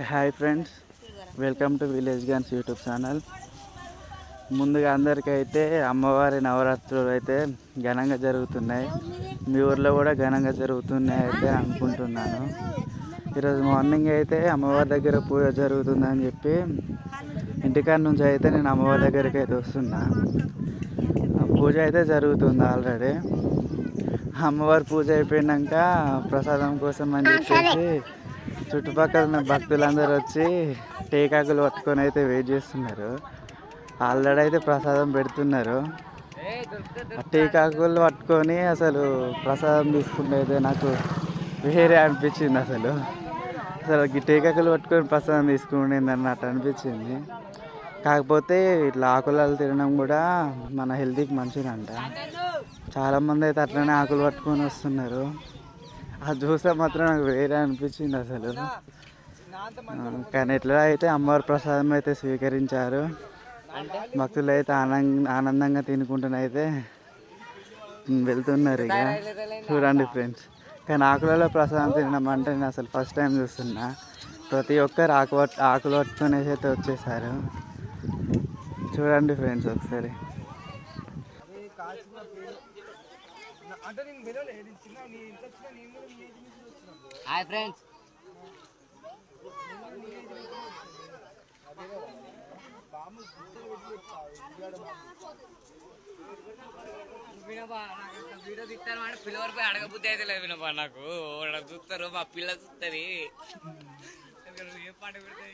Hi friends, welcome to village guns YouTube channel. ముందుగా అందరికైతే అమ్మవారి నవరాత్రులు అయితే ఘనంగా జరుగుతున్నాయి. మీ ఊర్లో కూడా ఘనంగా జరుగుతున్నాయి అయితే అనుకుంటున్నాను. ఈరోజు మార్నింగ్ అయితే అమ్మవారి దగ్గర పూజ జరుగుతుందని చెప్పి ఇంటికాడ నుంచి అయితే నేను అమ్మవారి దగ్గరికి అయితే వస్తున్నా. పూజ అయితే జరుగుతుంది ఆల్రెడీ. అమ్మవారి పూజ అయిపోయాక ప్రసాదం కోసం అని చెప్పేసి చుట్టుపక్కల ఉన్న భక్తులందరూ వచ్చి టేకాకులు పట్టుకొని అయితే వెయిట్ చేస్తున్నారు. ఆల్రెడీ అయితే ప్రసాదం పెడుతున్నారు. ఆ టేకాకులు పట్టుకొని అసలు ప్రసాదం తీసుకుంటే అయితే నాకు వేరే అనిపించింది. అసలు ఈ టేకాకులు పట్టుకొని ప్రసాదం తీసుకుంటుంది అన్నట్టు అనిపించింది. కాకపోతే ఇట్లా ఆకులలో తినడం కూడా మన హెల్తీకి మంచిదంట. చాలామంది అయితే అట్లనే ఆకులు పట్టుకొని వస్తున్నారు. అది చూస్తే మాత్రం నాకు వేరే అనిపించింది అసలు. కానీ ఎట్లా అయితే అమ్మవారి ప్రసాదం అయితే స్వీకరించారు. భక్తులు అయితే ఆనందంగా తినుకుంటూనైతే వెళ్తున్నారు. ఇక చూడండి ఫ్రెండ్స్. కానీ ఆకులలో ప్రసాదం తినడం అంటే నేను అసలు ఫస్ట్ టైం చూస్తున్నా. ప్రతి ఒక్కరు ఆకులు పట్టుకునేసి అయితే వచ్చేసారు. చూడండి ఫ్రెండ్స్ ఒకసారి. హాయ్ ఫ్రెండ్స్, వీడియో తీస్తాను అంటే పిల్లవరకు అడగబుద్ధి అయితే లేదు. వినపా నాకు చూస్తారు, మా పిల్ల చూస్తుంది. ఏ పాట పెడితే